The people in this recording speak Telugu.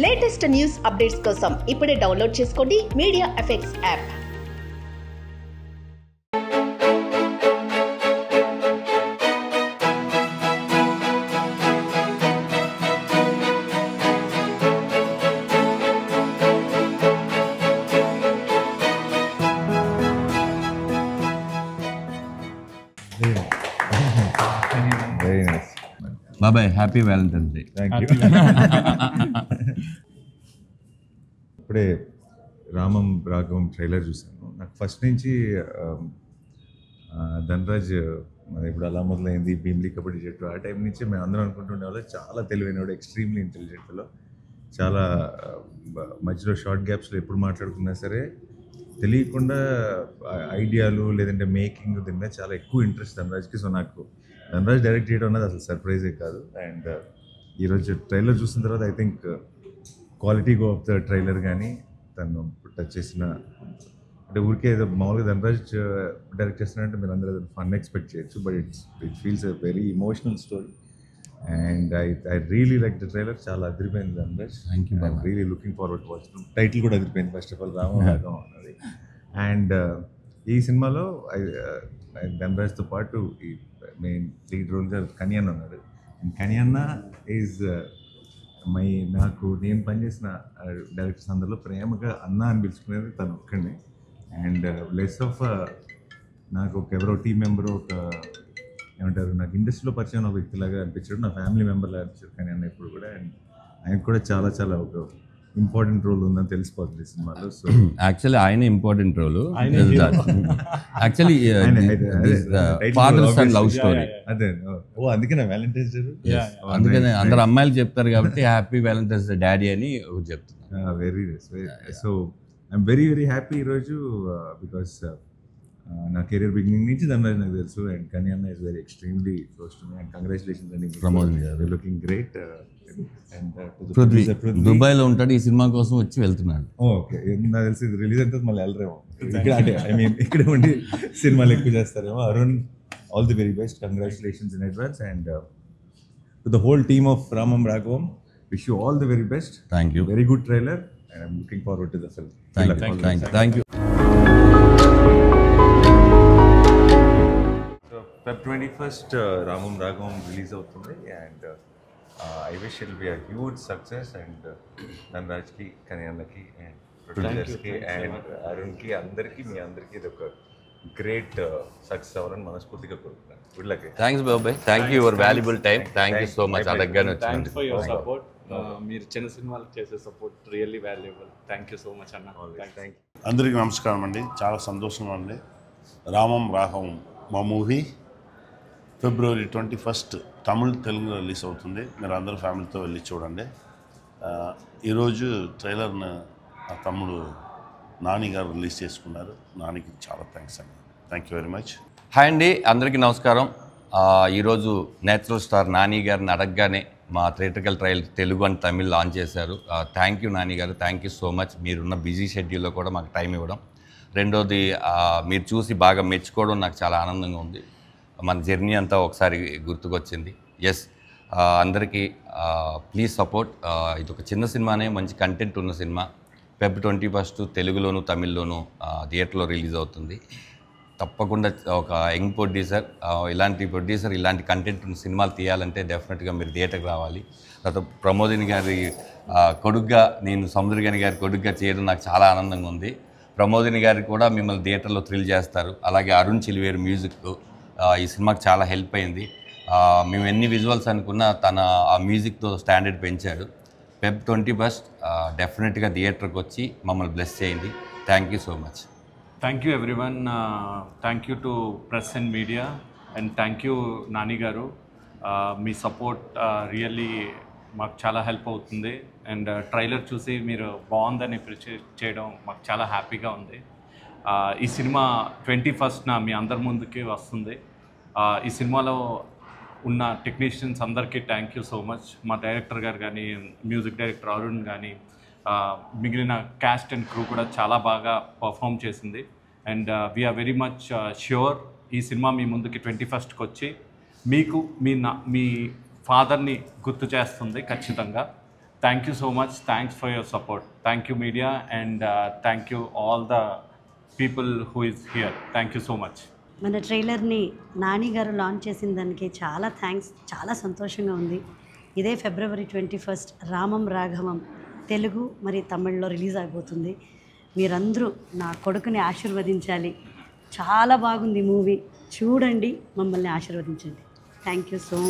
లేటెస్ట్ న్యూస్ అప్డేట్స్ కోసం ఇప్పుడే డౌన్లోడ్ చేసుకోండి media effects app. Very nice. Bye-bye. Happy Valentine's Day. Thank you. ఇప్పుడే రామం రాఘవం ట్రైలర్ చూసాను. నాకు ఫస్ట్ నుంచి ధనరాజ్ ఇప్పుడు అలా మొదలైంది భీమ్లీ కబడ్డీ జట్టు ఆ టైం నుంచి మేము అందరం అనుకుంటుండే వాళ్ళు చాలా తెలివైనవాడు, ఎక్స్ట్రీమ్లీ ఇంటెలిజెంట్లో చాలా మధ్యలో షార్ట్ గ్యాప్స్లో ఎప్పుడు మాట్లాడుకున్నా సరే తెలియకుండా ఐడియాలు లేదంటే మేకింగ్ దీని మీద చాలా ఎక్కువ ఇంట్రెస్ట్ ధనరాజ్కి. సో నాకు ధనరాజ్ డైరెక్ట్ చేయడం అన్నది అసలు సర్ప్రైజే కాదు. అండ్ ఈరోజు ట్రైలర్ చూసిన తర్వాత I think quality of the trailer కానీ తను టచ్ చేసిన అంటే ఊరికే ఏదో మామూలుగా ధనరాజ్ డైరెక్ట్ చేస్తున్నారంటే మీరు అందరూ ఫన్ ఎక్స్పెక్ట్ చేయొచ్చు, but it feels a very emotional story. And I really like the trailer. చాలా అదిరిపోయింది Dhanraj. I'm really looking forward to watch. Title కూడా అదిరిపోయింది ఫస్ట్ ఆఫ్ ఆల్, రామం రాఘవం అన్నది. అండ్ ఈ సినిమాలో ధనరాజ్తో పాటు ఈ మెయిన్ లీడ్ రోల్గా కనియన్న ఉన్నాడు. అండ్ కనియన్న ఈజ్ నాకు నేను పనిచేసిన డైరెక్టర్స్ అందరిలో ప్రేమగా అన్న అని పిలుచుకునేది తను ఒక్కడిని. అండ్ లెస్ ఆఫ్ నాకు ఎవరో టీం మెంబరు ఒక ఏమంటారు నాకు ఇండస్ట్రీలో పరిచయం ఒక వ్యక్తిలాగా అనిపించాడు, నా ఫ్యామిలీ మెంబర్లాగా అనిపించాడు కానీ అన్న ఇప్పుడు కూడా. అండ్ ఆయనకు కూడా చాలా చాలా ఒక ఇంపార్టెంట్ రోల్ ఉందని తెలిసిపోతుంది సినిమాలో. సో యాక్చువల్లీ ఆయన important role. Actually father son love story. అదే అందుకే నా వ్యాలంటైన్స్ డే అందుకనే అందరు అమ్మాయిలు చెప్తారు కాబట్టి హ్యాపీ వ్యాలంటైన్స్ డే డాడీ అని చెప్తున్నారు. Very so I'm very very happy ఈరోజు బికాస్ నా కెరీర్ బిగినింగ్ నుంచి ధనరాజ్ నాకు తెలుసు. అండ్ కనియన్న is very extremely close to me. And congratulations అండి, ప్రమోద్ లుకింగ్ గ్రేట్. దుబాయ్లో ఉంటాడు, ఈ సినిమా కోసం వచ్చి వెళ్తున్నాడు. ఓకే, నాకు తెలిసి ఇది రిలీజ్ అంటే మళ్ళీ వెళ్ళరేమో ఇక్కడ, అంటే ఐ మీన్ ఇక్కడ ఉండి సినిమాలు ఎక్కువ చేస్తారేమో. Arun, all the very best, congratulations in advance. And to the whole team of Ramam Raghavam, wish you all the very best. Thank you. Very good trailer and I'm looking forward to the film. Thank you. Feb 21st Ramam Raghavam release అవుతుంది. And I wish it be a huge success. And ధనరాజ్కి, కనియన్నకి, అండ్ ప్రొడ్యూసర్స్కి, అండ్ అరుణ్కి, అందరికీ మీ అందరికీ ఇది ఒక గ్రేట్ సక్సెస్ అవ్వాలని మనస్ఫూర్తిగా కోరుకుంటున్నాను. Good luck. థ్యాంక్స్ బాబాయ్, thank you your valuable time. Thank you so much. అడగగానే థ్యాంక్స్ ఫర్ యువర్ సపోర్ట్. మీరు చిన్న సినిమాలకు చేసే support really valuable. Thank you so much అన్న. Thank you. అందరికీ నమస్కారం అండి. చాలా సంతోషంగా ఉంది. రామం రాఘవం మా మూవీ February 21st తమిళ్, తెలుగులో రిలీజ్ అవుతుంది. మీరు అందరూ ఫ్యామిలీతో వెళ్ళి చూడండి. ఈరోజు ట్రైలర్ను నా తమ్ముడు నాని గారు రిలీజ్ చేసుకున్నారు. నానికి చాలా థ్యాంక్స్ అండి. Thank you very much. Hi అండి, అందరికీ నమస్కారం. ఈరోజు నేచురల్ స్టార్ నాని గారిని అడగగానే మా theatrical trial Telugu and Tamil launch చేశారు. థ్యాంక్ యూ నాని గారు, థ్యాంక్ యూ సో మచ్. మీరున్న బిజీ షెడ్యూల్లో కూడా మాకు టైం ఇవ్వడం. రెండోది మీరు చూసి బాగా మెచ్చుకోవడం నాకు చాలా ఆనందంగా ఉంది. మన జర్నీ అంతా ఒకసారి గుర్తుకొచ్చింది. ఎస్, అందరికీ ప్లీజ్ సపోర్ట్. ఇది ఒక చిన్న సినిమానే, మంచి కంటెంట్ ఉన్న సినిమా. Feb 21st తెలుగులోను తమిళ్లోను థియేటర్లో రిలీజ్ అవుతుంది. తప్పకుండా ఒక యంగ్ ప్రొడ్యూసర్, ఇలాంటి కంటెంట్ ఉన్న సినిమాలు తీయాలంటే డెఫినెట్గా మీరు థియేటర్కి రావాలి. తర్వాత ప్రమోదిని గారి కొడుగ్గా, నేను సముద్రగని గారి కొడుగ్గా చేయడం నాకు చాలా ఆనందంగా ఉంది. ప్రమోదిని గారికి కూడా మిమ్మల్ని థియేటర్లో థ్రిల్ చేస్తారు. అలాగే అరుణ్ చిలివేరు మ్యూజిక్ ఈ సినిమాకి చాలా హెల్ప్ అయింది. మేము ఎన్ని విజువల్స్ అనుకున్నా తన ఆ మ్యూజిక్తో స్టాండర్డ్ పెంచాడు. Feb 21st డెఫినెట్గా థియేటర్కి వచ్చి మమ్మల్ని బ్లెస్ చేయండి. Thank you so much. Thank you everyone. Thank you to press and media and thank you Nani గారు. మీ సపోర్ట్ రియల్లీ మాకు చాలా హెల్ప్ అవుతుంది. అండ్ ట్రైలర్ చూసి మీరు బాగుందని అప్రిషియేట్ చేయడం మాకు చాలా హ్యాపీగా ఉంది. ఈ సినిమా 21st మీ అందరి ముందుకి వస్తుంది. ఈ సినిమాలో ఉన్న టెక్నీషియన్స్ అందరికీ థ్యాంక్ యూ సో మచ్. మా డైరెక్టర్ గారు కానీ, మ్యూజిక్ డైరెక్టర్ అరుణ్ కానీ, మిగిలిన క్యాస్ట్ అండ్ క్రూ కూడా చాలా బాగా పర్ఫామ్ చేసింది. And we are very much sure ఈ సినిమా మీ ముందుకి 21st వచ్చి మీకు మీ ఫాదర్ని గుర్తు చేస్తుంది ఖచ్చితంగా. Thank you so much. Thanks for your support. Thank you, media, and thank you all the people who is here. Thank you so much. మన ట్రైలర్ని నాని గారు లాంచ్ చేసిన దానికి చాలా థ్యాంక్స్. చాలా సంతోషంగా ఉంది. ఇదే February 21 రామం రాఘవం తెలుగు మరి తమిళ్లో రిలీజ్ అయిపోతుంది. మీరందరూ నా కొడుకుని ఆశీర్వదించాలి. చాలా బాగుంది మూవీ, చూడండి, మమ్మల్ని ఆశీర్వదించండి. Thank you so